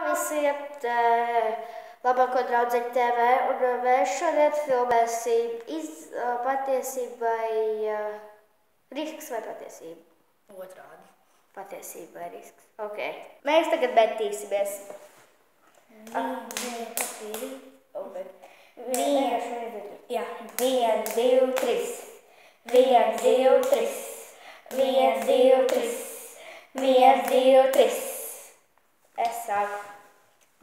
Visiet labāko draudzeņu TV, un mēs šodien filmēsim patiesība vai risks vai patiesība? Otrādi. Patiesība vai risks. Ok. Mēs tagad metīsimies. 1, 2, 3. 1, 2, 3. 1, 2, 3. 1, 2, 3. Es sāku.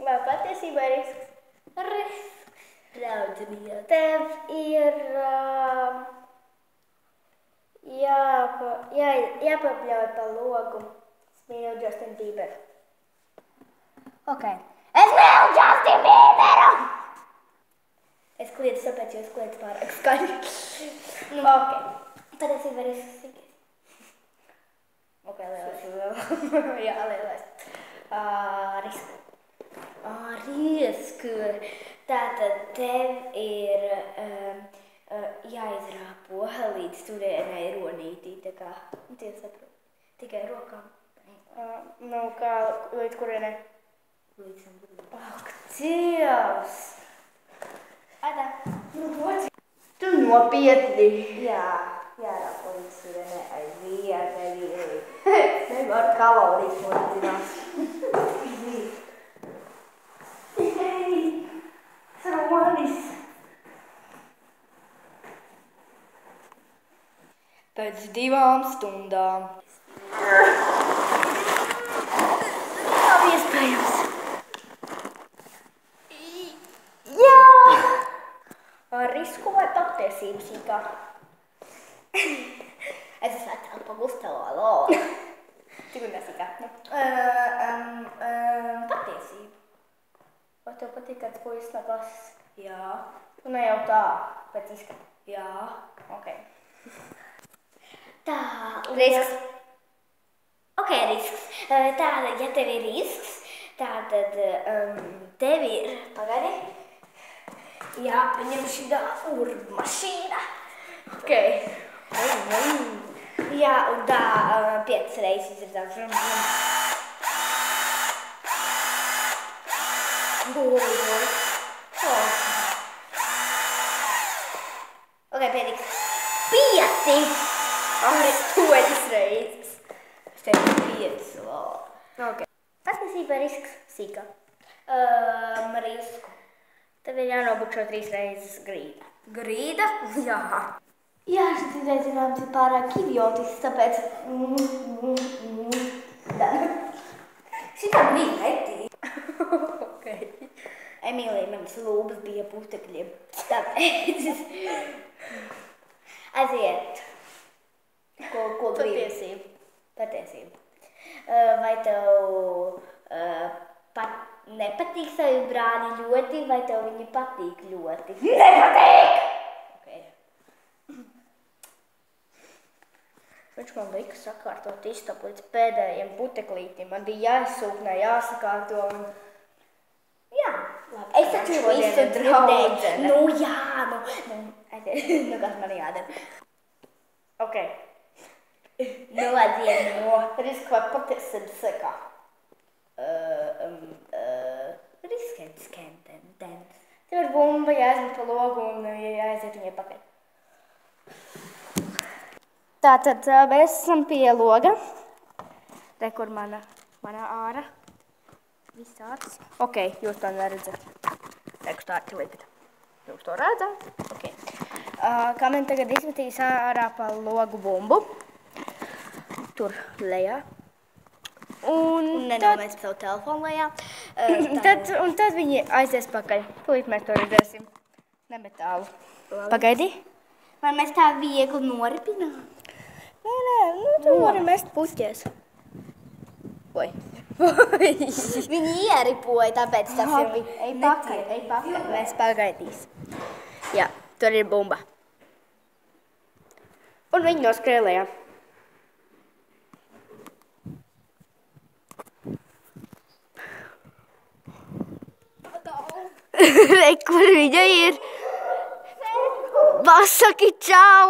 Vai patiesība vai risks? Risks. Draudzenīja. Tev ir jāpabļauj pa logu. Es mīlu Justin Bieber. Ok. Es mīlu Justin Bieberu! Es kliedzu, tāpēc, jo es kliedzu pārāk skaļi. Ok. Patiesība vai risks? Ok, lielais. Jā, lielais. Risks. Risks. Tātad tev ir jāizrāpo līdz turienai ronītī, tā kā, tie saprot, tikai rokām. Kā līdz kurienai? Līdz tam durvīm. Ak, Dievs! Adā. Tu nopietni! Jā, jārāpo līdz turienai aizvien. Nevar kalorijas nodzinās. Ronis! Pēc 2 stundām. Nav iespējams. Jā! Ar risku vai patiesību sīkā? Es esmu vecāka pa Gustavo, lol. Cik un tā sīkā? Patiesību. Vai tev patīk kāds puisis no klases? Jā. Tu ne jau tā, pēc izskata. Jā. Ok. Tā. Risks. Ok, risks. Tātad, ja tev ir risks, tātad tev ir, pagadi, jāpaņem šitā urmašīna. Ok. Jā, un tā 5 reizes izredzām. Ok, pietiks. 5! 8 reizes. Es tevi 5, lol. Ok. Patiesība risks sīkā. Risku. Tev ir jānobučo 3 reizes grīda. Grīda? Jā. Jā, šis izaicinājums ir pārāk idiotisks, tāpēc... Šitā grīda netīk. Ok. Emīlija, manas lūpas bija putekļiem. Tāpēc. Aiziet. Ko gribi? Patiesība. Patiesība. Vai tev nepatīk savi brāļi ļoti, vai tev viņi patīk ļoti? Nepatīk! Okay. Viņš man lika sakārtot istabu līdz pēdējiem puteklītim. Man bija jāizsūknē, jāsakārto un... Jā, labi. Es taču visu draudzene. Nu jā, nu kas man jādara? Ok. Nodien no... Risks vai patiesība sekā? Riskenten. Tev ir bumba, jāizmet pa logu un jāaiziet viņai pakaļ. Tātad mēs esam pie loga. Re, kur mana āra. Viss ārs. Ok, jūs to neredzat. Teikšu tā klipita. Jūs to redzat? Ok. Kā man tagad izmetīs ārā pa logu bumbu. Tur lejā. Un nenomēst savu telefonu lejā. tad viņi aizies pakaļ. Tūlīt mēs to redzēsim. Nemet tālu. Pagaidi. Vai mēs tā viegli noripinām? Nē, tu vari mest puķēs. Oi. Viņi ieripoja, tāpēc tas jau Ej pakaļ. Mēs pagaidīsim. Jā, tur ir bumba. Un viņi noskrēja lejā. Re, kur viņa ir? Pasaki čau!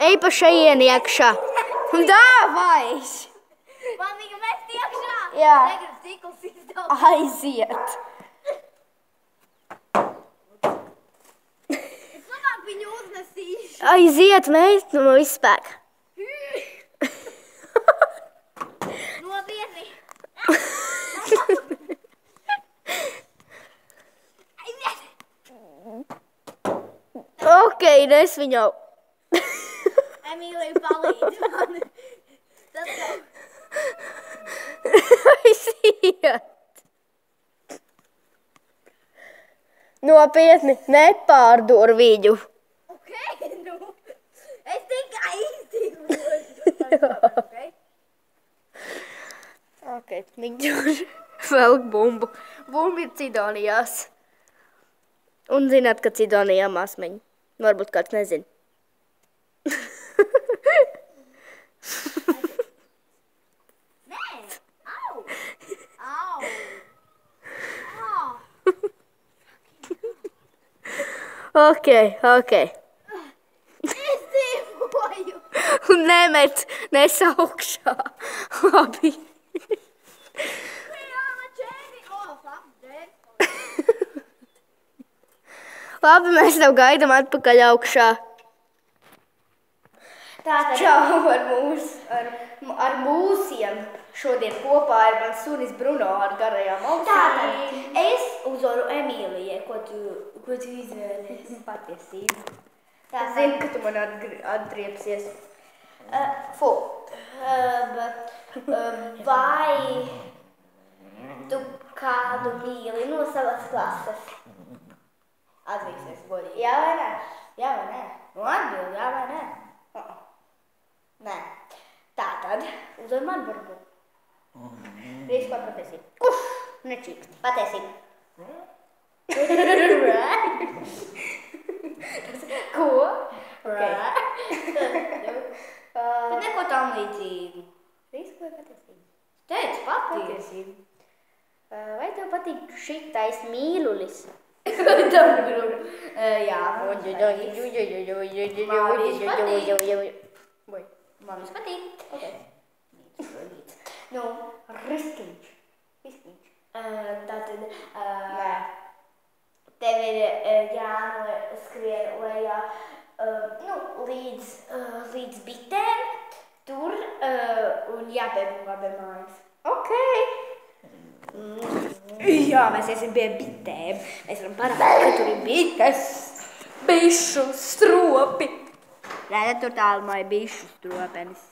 Ej pa šajien iekšā. Dāvai! Man viņa mest iekšā! Jā. Negribu stīkls Aiziet. Es labāk viņu uznesīšu. Aiziet, mēs no izspēka. Nopietni. Ok, nes viņu. Emīlija palīdz man. Tas jau. Aiziet. Nopietni, nepārdur viņu. Ok, nu. Es tikai izdzīvoju. Okay? Ok, Nikģuši velk bumbu. Bumba ir Cidonijās. Un zināt, ka Cidonijā māsmeņa. Varbūt kāds nezin. Nē. Au. Au. Au. Ok. Izdzīvoju. Un nemet, nes augšā. Labi. Labi, mēs tev gaidām atpakaļ augšā. Tātad. Čau ar mūsiem. Šodien kopā ir mans sunis Bruno ar garajām ausīm. Tātad. Es uzvaru Emīlijai. Ko tu izvēlies? Patiesība. Tātad. Zinu, ka tu man atdriepsies. Vai tu kādu mīli no savas klases? Atzīsies, godīgi. Jā vai nē? Jā vai nē? Nu atbild, jā vai nē? Nē. Tātad. Uzvar man varbūt. Rīz kā patiesība. Kurš? Nečīkst. Patiesība. Ko? Bet neko tam līdzīgu. Rīz kā patiesība. Teicu, patīk. Patiesība. Vai tev patīk šitais mīlulis? Jā, man viss patīk. Nu, Riskiņš. tātad Nē. tev ir jānoskrien lejā līdz bitēm, tur un jāpiebungā pie mājas. Ok. Jā, mēs iesim pie bitēm. Mēs varam parādīt, ka tur ir bites. Bišu stropi. Redzi, tur tālumā ir bišu stropenis.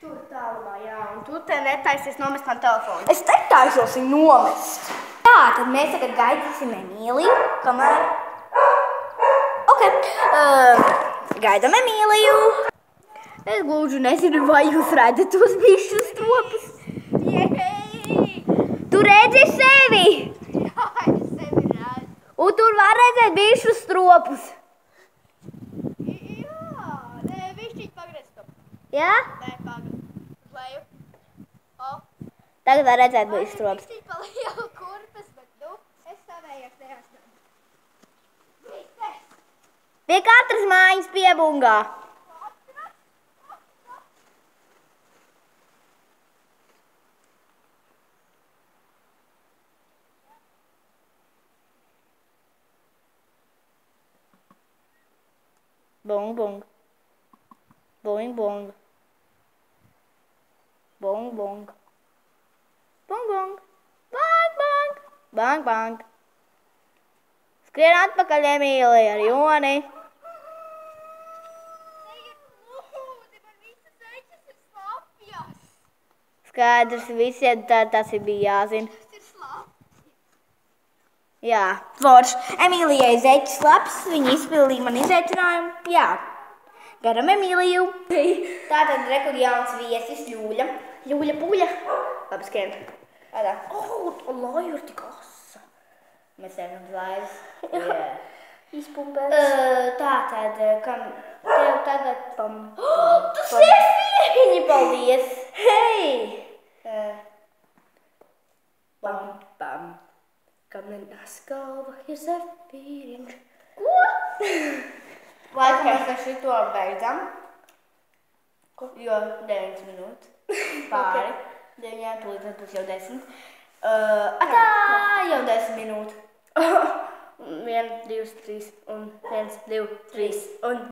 Tur tālumā, jā, un tu te netaisies nomest man telefonu. Es netaisos viņu nomest. Tā, tad mēs tagad gaidīsim Emīliju, kamēr... Gaidām Emīliju. Es gluži nezinu, vai jūs redzat tos bišu stropus. Tu redzi sevi. Jā, es sevi redzu. Un tur var redzēt bišu stropus. Jā, nē, višķīt pagriez to. Jā? Nē, pagriez. Uz leju. O. Tagad var redzēt bišu stropus. Višķīt pa lielu kurpes, bet es savējās neesmu. Vites. Pie katras mājas piebungā. Bong, bong. Boing, bong. Bong, bong. Bong, bong. Bang, bang. Bang, bang. Skrien atpakaļ, Emīlija, ar Joni. Lūdi, man visas eķes ir slapjas. Skaidrs, visiem tas bija jāzina. Tas ir slapjas. Jā, forši. Emīlijai zeķis labs, viņa izpildīja man izaicinājumu. Jā, garam Emīliju. Tātad rekur jauns viesis Ļūļa. Ļūļa puļa. Labi, skrien. Tādā. Lāju ir tik asa. Mēs ejam uz lājas. Izpumpēts. Tātad, kam tev tagad Tu sieviņi, paldies. Hei! Pam, pam. Kam nenās galva, Josef Pīriņš. Ko? Laikam mēs ar šito beidzam. Jo 9 minūtes. Pāri. 9, tūlīt būs jau 10. Atā, jau 10 minūtes. 1, 2, 3 un 1, 2, 3 un...